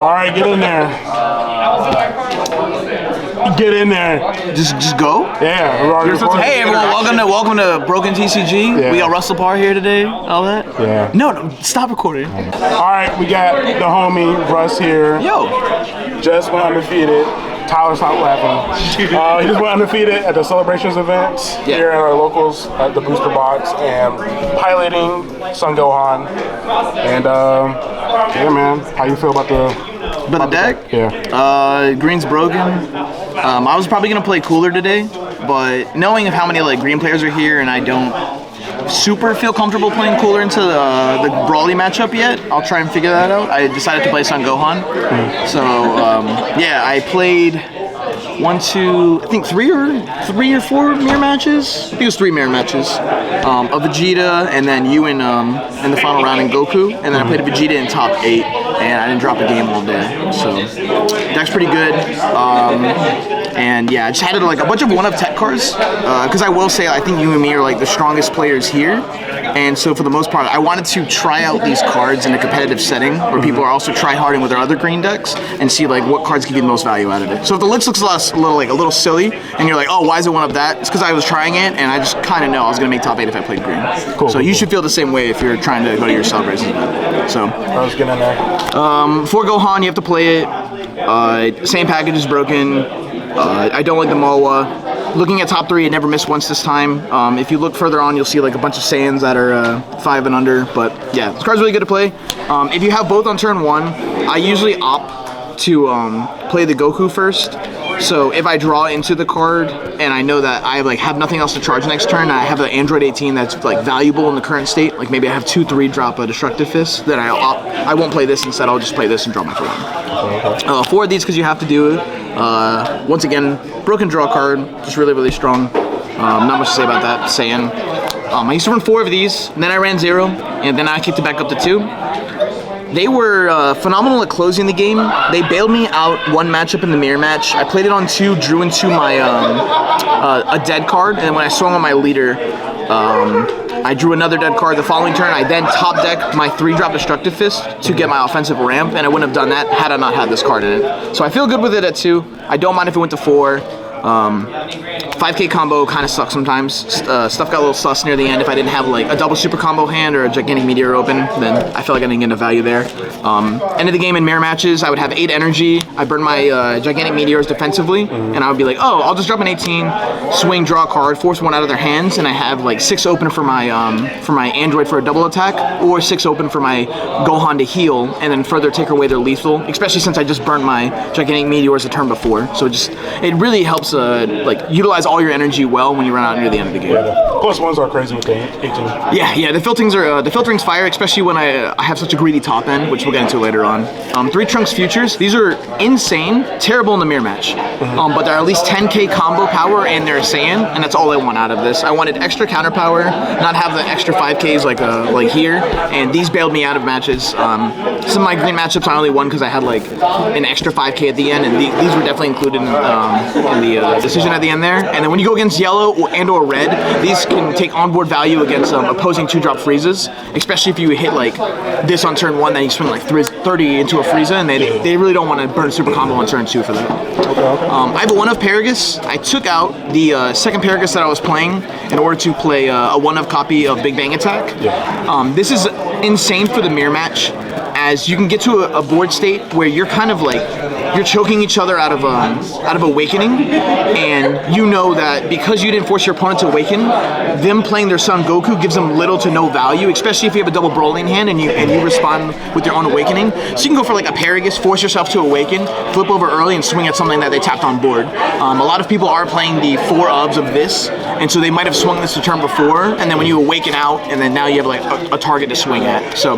All right, get in there. Get in there. Just go. Yeah. We're already recording. Hey everyone, welcome to Broken TCG. Yeah. We got Russ here today. All that. Yeah. No, stop recording. All right, we got the homie Russ here. Yo. Just went undefeated. Tyler, stop laughing. He just went undefeated at the Celebrations event here at our locals at the Booster Box and piloting Sun Gohan. And yeah, man, how you feel about the deck? Yeah. Green's broken. I was probably gonna play cooler today, but knowing of how many green players are here, and I don't super feel comfortable playing cooler into the Brawly matchup yet. I'll try and figure that out. I decided to play Sun Gohan. So yeah, I played I think three or four mirror matches. I think it was 3 mirror matches of Vegeta, and then you in the final round in Goku, and then I played a Vegeta in top 8, and I didn't drop a game all day. So deck's pretty good. And yeah, I just had a bunch of one-of tech cards because I will say I think you and me are the strongest players here. And so for the most part, I wanted to try out these cards in a competitive setting where people are also try-harding with their other green decks and see what cards give you the most value out of it. So if the list looks a little silly and you're like, oh, why is it one of that? It's because I was trying it and I just kind of know I was going to make top 8 if I played green. Cool. So you should feel the same way if you're trying to go to your celebrations event. So I was getting in there. For Gohan, you have to play it. Same package is broken. I don't like the Mawa. Looking at top 3, it never missed once this time. If you look further on, you'll see a bunch of Saiyans that are 5 and under. But yeah, this card's really good to play. If you have both on turn 1, I usually opt to play the Goku first. So if I draw into the card and I know that I have nothing else to charge next turn, I have an Android 18 that's valuable in the current state. Maybe I have 2/3 drop a Destructive Fist. Then I won't play this. Instead, I'll just play this and draw my turn. 4 of these because you have to do it. Once again, broken draw card, just really strong. Not much to say about that. Saiyan. I used to run 4 of these, and then I ran 0, and then I kicked it back up to 2. They were phenomenal at closing the game. They bailed me out one matchup in the mirror match. I played it on 2, drew into my a dead card, and when I swung on my leader, I drew another dead card. The following turn, I then top decked my 3-drop Destructive Fist to get my offensive ramp, and I wouldn't have done that had I not had this card in it. So I feel good with it at 2. I don't mind if it went to 4. 5k combo kind of sucks sometimes. Stuff got a little sus near the end. If I didn't have a double super combo hand or a gigantic meteor open, then I felt like I didn't get enough value there. End of the game in mirror matches, I would have 8 energy. I burn my gigantic meteors defensively, and I would be like, oh, I'll just drop an 18, swing, draw a card, force one out of their hands, and I have 6 open for my android for a double attack, or 6 open for my Gohan to heal, and then further take away their lethal. Especially since I just burned my gigantic meteors the turn before, so it really helps utilize all your energy well when you run out near the end of the game. Yeah, the +1s are crazy with the 18. Yeah, the filtering's fire, especially when I have such a greedy top end, which we'll get into later on. 3 Trunks Futures, these are insane, terrible in the mirror match, but they're at least 10k combo power and they're a Saiyan, and that's all I want out of this. I wanted extra counter power, not have the extra 5ks like here, and these bailed me out of matches. Some of my green matchups I only won because I had an extra 5k at the end, and these were definitely included in the decision at the end there. And then when you go against yellow or red, these can take onboard value against opposing 2-drop freezes, especially if you hit this on turn 1, then you swing 30 into a Frieza, and they really don't want to burn super combo on turn 2 for that. Okay. I have a 1-of Paragus. I took out the second Paragus that I was playing in order to play a 1-of copy of Big Bang Attack. Yeah. This is insane for the mirror match, as you can get to a board state where you're kind of you're choking each other out of awakening, and you know that because you didn't force your opponent to awaken, them playing their Son Goku gives them little to no value, especially if you have a double Brawling hand and you respond with your own awakening. So you can go for a Paragus, force yourself to awaken, flip over early, and swing at something that they tapped on board. A lot of people are playing the 4 ofs of this, and so they might have swung this the turn before, and then when you awaken out, and then now you have a target to swing at. So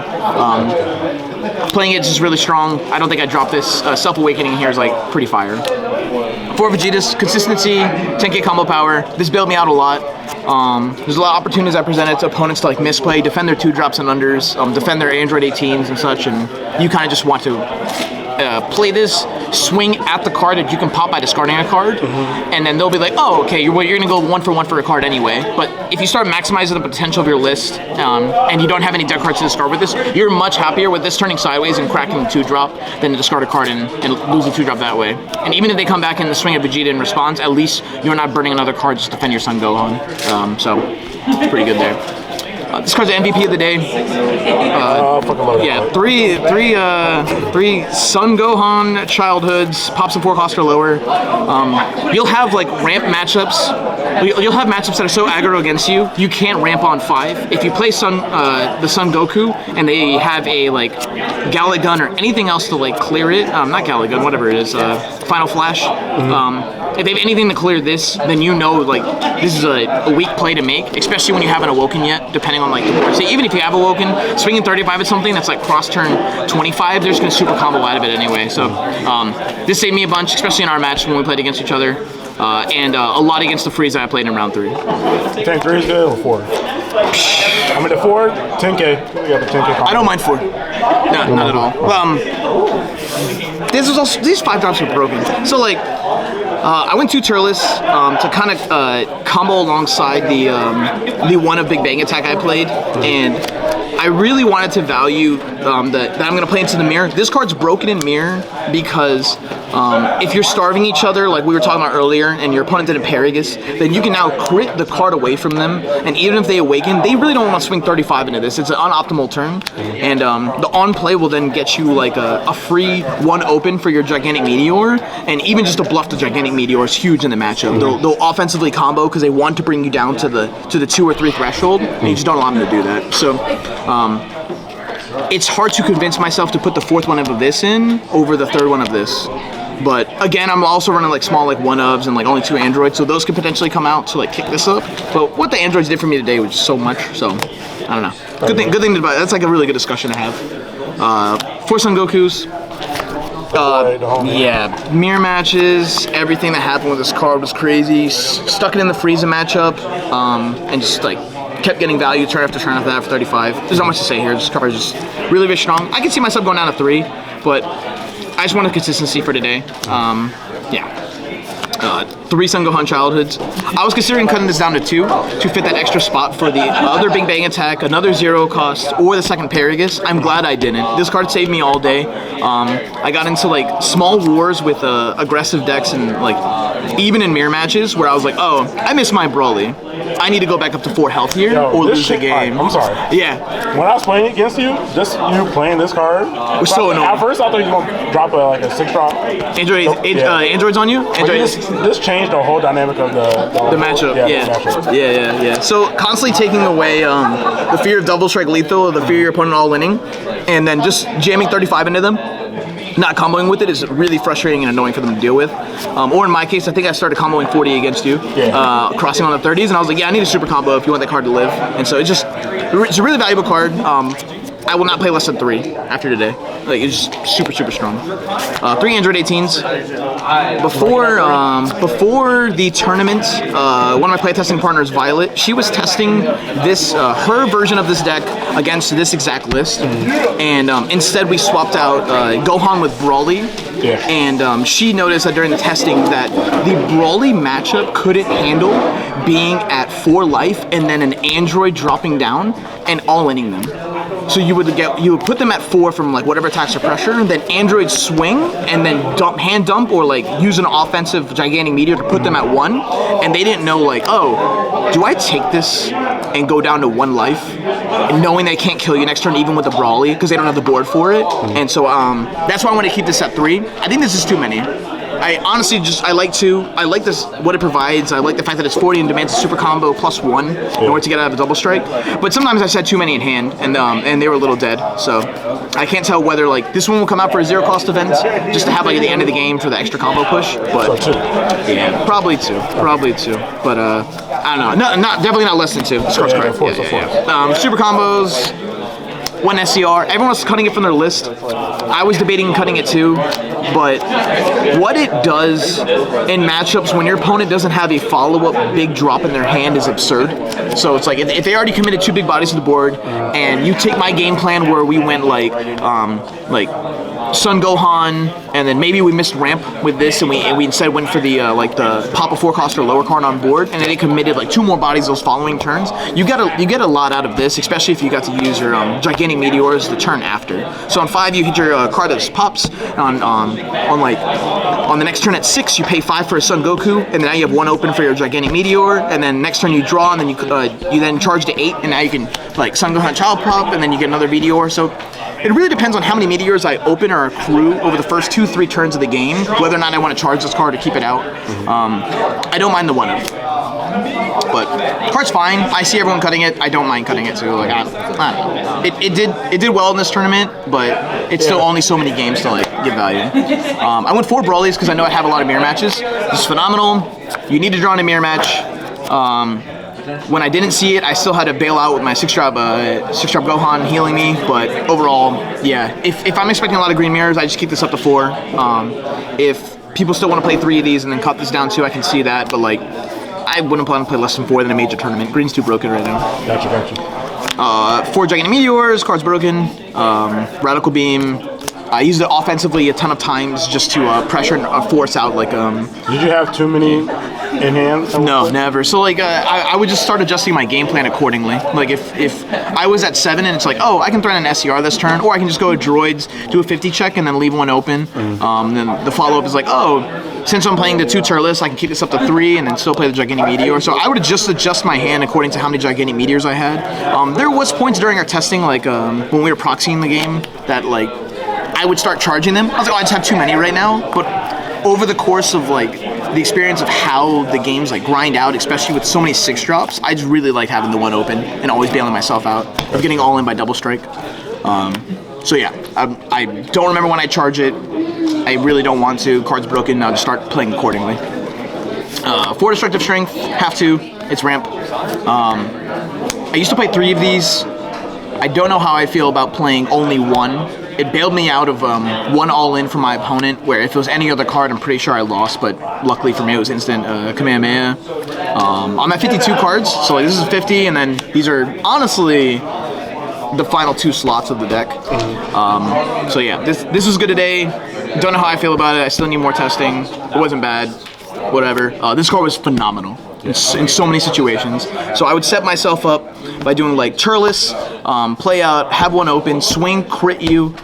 playing it is just really strong. I don't think I dropped this. Self-awakening here is pretty fire. 4 Vegeta's consistency, 10k combo power. This bailed me out a lot. There's a lot of opportunities I presented to opponents to misplay, defend their 2-drops and unders, defend their Android 18s and such, and you kind of just want to play this, swing at the card that you can pop by discarding a card, and then they'll be like, oh, okay, you're going to go 1 for 1 for a card anyway. But if you start maximizing the potential of your list, and you don't have any deck cards to discard with this, you're much happier with this turning sideways and cracking the 2-drop than to discard a card and lose the 2-drop that way. And even if they come back in the swing of Vegeta in response, at least you're not burning another card just to defend your Son Gohan. So, it's pretty good there. This card's the MVP of the day. Yeah, three Son Gohan childhoods, pops and 4 cost or lower. You'll have like ramp matchups. You'll have matchups that are so aggro against you, you can't ramp on 5. If you play the Son Goku and they have a like Gallic Gun or anything else to like clear it, not Gallic Gun, whatever it is, Final Flash. If they have anything to clear this, then you know like this is a weak play to make, especially when you haven't awoken yet, depending on like the board. So even if you have awoken, swinging 35 at something that's like cross turn 25, they're just gonna super combo out of it anyway. So this saved me a bunch, especially in our match when we played against each other, and a lot against the Frieza I played in round 3. Tank 3 is good or 4? I mean the 4, 10K. We got the 10K combo. I don't mind 4. No, not at all. These 5-drops are broken. So like, I went 2 Turles to kind of combo alongside the one of Big Bang Attack I played, and I really wanted to value that I'm going to play into the mirror. This card's broken in mirror because if you're starving each other, like we were talking about earlier, and your opponent did a Paragus, then you can now crit the card away from them, and even if they awaken, they really don't want to swing 35 into this. It's an unoptimal turn, and the on play will then get you like a free 1 open for your Gigantic Meteor, and even just to bluff the Gigantic Meteor is huge in the matchup. They'll offensively combo because they want to bring you down to the 2 or 3 threshold, and you just don't allow them to do that. So it's hard to convince myself to put the 4th one of this in over the 3rd one of this. But again, I'm also running like small like 1-ofs and like only 2 androids, so those could potentially come out to like kick this up. But what the androids did for me today was so much, so I don't know. Good thing to buy. That's like a really good discussion to have. 4 Son Gokus. Yeah, mirror matches, everything that happened with this card was crazy. Stuck it in the Frieza matchup, and just like kept getting value turn after turn after that for 35. There's not much to say here. This card is just really, really strong. I can see myself going down to 3, but I just wanted consistency for today. Yeah. 3 Son Gohan childhoods. I was considering cutting this down to 2 to fit that extra spot for the other Big Bang Attack, another 0 cost, or the second Paragus. I'm glad I didn't. This card saved me all day. I got into like small wars with aggressive decks and like even in mirror matches where I was like, oh, I miss my Broly. I need to go back up to 4 health here or lose the game. I'm sorry. Yeah. When I was playing against you, just you playing this card was so annoying. At first, I thought you were gonna drop like a 6-drop. Androids on you? This changed the whole dynamic of the matchup. Yeah. Yeah. So constantly taking away the fear of double strike lethal, or the fear of your opponent all winning, and then just jamming 35 into them. Not comboing with it is really frustrating and annoying for them to deal with. Or in my case, I think I started comboing 40 against you, crossing on the 30s, and I was like, yeah, I need a super combo if you want that card to live. And so it's a really valuable card. I will not play less than 3 after today. Like, it's just super, super strong. 3 Android 18s. Before the tournament, one of my playtesting partners, Violet, she was testing this her version of this deck against this exact list, and instead we swapped out Gohan with Broly. Yeah. And she noticed that during the testing that the Broly matchup couldn't handle being at 4 life and then an android dropping down and all-inning them. So you would put them at 4 from like whatever attacks or pressure, then androids swing and then hand dump or like use an offensive Gigantic Meteor to put them at 1, and they didn't know like, oh, do I take this and go down to 1 life, and knowing they can't kill you next turn even with the Broly because they don't have the board for it. And so that's why I want to keep this at 3. I think this is too many. I honestly I like this, what it provides. I like the fact that it's 40 and demands a super combo plus 1 in order to get out of a double strike. But sometimes I said too many in hand, and they were a little dead. So I can't tell whether like this one will come out for a 0 cost event just to have like at the end of the game for the extra combo push. But yeah, probably 2. But I don't know. Definitely not less than 2. Score's correct. Super combos. 1 SCR. Everyone was cutting it from their list. I was debating cutting it too, but what it does in matchups when your opponent doesn't have a follow-up big drop in their hand is absurd. So it's like if they already committed 2 big bodies to the board, and you take my game plan where we went like Sun Gohan, and then maybe we missed ramp with this, and we instead went for the like the pop a 4-cost or lower card on board, and then it committed like 2 more bodies those following turns. You get a lot out of this, especially if you got to use your gigantic meteors the turn after. So on 5 you hit your card that just pops. On the next turn at 6 you pay 5 for a Son Goku, and then now you have 1 open for your gigantic meteor, and then next turn you draw, and then you then charge to 8, and now you can like Son Gohan Child Pop, and then you get another meteor. So it really depends on how many meteors I open or accrue over the first 2-3 turns of the game, whether or not I want to charge this card to keep it out. I don't mind the 1-up, but card's fine. I see everyone cutting it. I don't mind cutting it too. Like I don't know. It did well in this tournament, but it's still only so many games to like give value. I went 4 Brawlies because I know I have a lot of mirror matches. This is phenomenal. You need to draw in a mirror match. When I didn't see it, I still had to bail out with my 6-drop Gohan healing me, but overall, yeah. If I'm expecting a lot of green mirrors, I just keep this up to 4. If people still want to play 3 of these and then cut this down 2, I can see that, but like, I wouldn't plan to play less than 4 than a major tournament. Green's too broken right now. Gotcha. 4 gigantic meteors, card's broken, radical beam. I used it offensively a ton of times just to pressure and force out like Did you have too many in hand? No, never. So like I would just start adjusting my game plan accordingly. Like if I was at 7 and it's like, oh, I can threaten an SCR this turn, or I can just go to droids, do a 50 check, and then leave 1 open. Then the follow-up is like, oh, since I'm playing the 2 Turles, I can keep this up to 3 and then still play the gigantic meteor. So I would just adjust my hand according to how many gigantic meteors I had. There was points during our testing, like when we were proxying the game, that like I would start charging them. I was like, oh, I just have too many right now. But over the course of like the experience of how the games like grind out, especially with so many 6-drops, I just really like having the 1 open and always bailing myself out. I'm getting all in by double strike. So yeah, I don't remember when I charge it. I really don't want to. Card's broken. Now just start playing accordingly. 4 destructive strength, have to. It's ramp. I used to play 3 of these. I don't know how I feel about playing only 1. It bailed me out of 1 all-in from my opponent, where if it was any other card, I'm pretty sure I lost, but luckily for me it was instant Kamehameha. I'm at 52 cards, so like, this is 50, and then these are honestly the final 2 slots of the deck. So yeah, this was good today. Don't know how I feel about it. I still need more testing. It wasn't bad. Whatever. This card was phenomenal in so many situations. So I would set myself up by doing like Turles, play out, have 1 open, swing, crit you,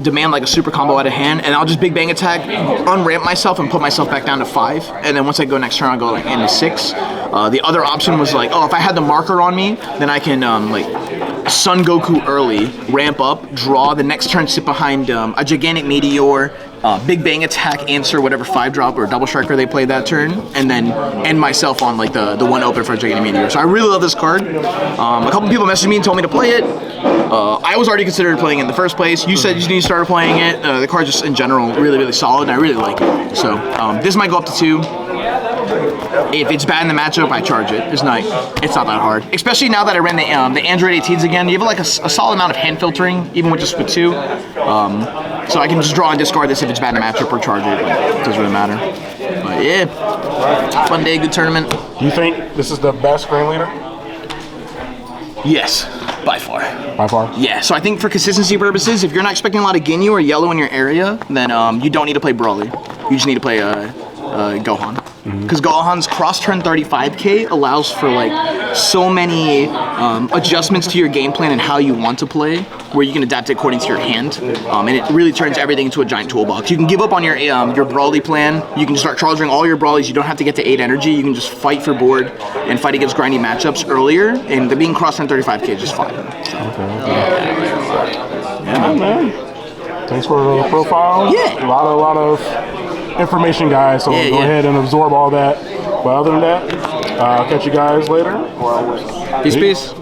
demand like a super combo out of hand, and I'll just big bang attack, unramp myself, and put myself back down to 5. And then once I go next turn, I'll go like into 6. The other option was like, oh, if I had the marker on me, then I can like Son Goku early, ramp up, draw, the next turn sit behind a gigantic meteor, big bang attack, answer whatever 5-drop or double striker they played that turn, and then end myself on like the 1 open for a gigantic meteor. So I really love this card. A couple people messaged me and told me to play it. I was already considered playing it in the first place. You said you need to start playing it. The card just in general really, really solid, and I really like it. So this might go up to 2. If it's bad in the matchup, I charge it. It's not that hard. Especially now that I ran the Android 18s again, you have like a solid amount of hand filtering, even with just with 2. So I can just draw and discard this if it's bad in the matchup, or charge it. It doesn't really matter. But yeah, fun day, good tournament. Do you think this is the best Green leader? Yes, by far. By far? Yeah, so I think for consistency purposes, if you're not expecting a lot of Ginyu or yellow in your area, then you don't need to play Brawly. You just need to play Gohan. Because Gohan's cross turn 35k allows for like so many adjustments to your game plan and how you want to play, where you can adapt it according to your hand, and it really turns everything into a giant toolbox. You can give up on your Brawly plan. You can start charging all your Brawlies. You don't have to get to 8 energy. You can just fight for board and fight against grindy matchups earlier, and the being cross turn 35k is just fine. So, yeah, man. Thanks for the profile. Yeah. A lot of information, guys, so go ahead and absorb all that. But other than that, I'll catch you guys later. Peace.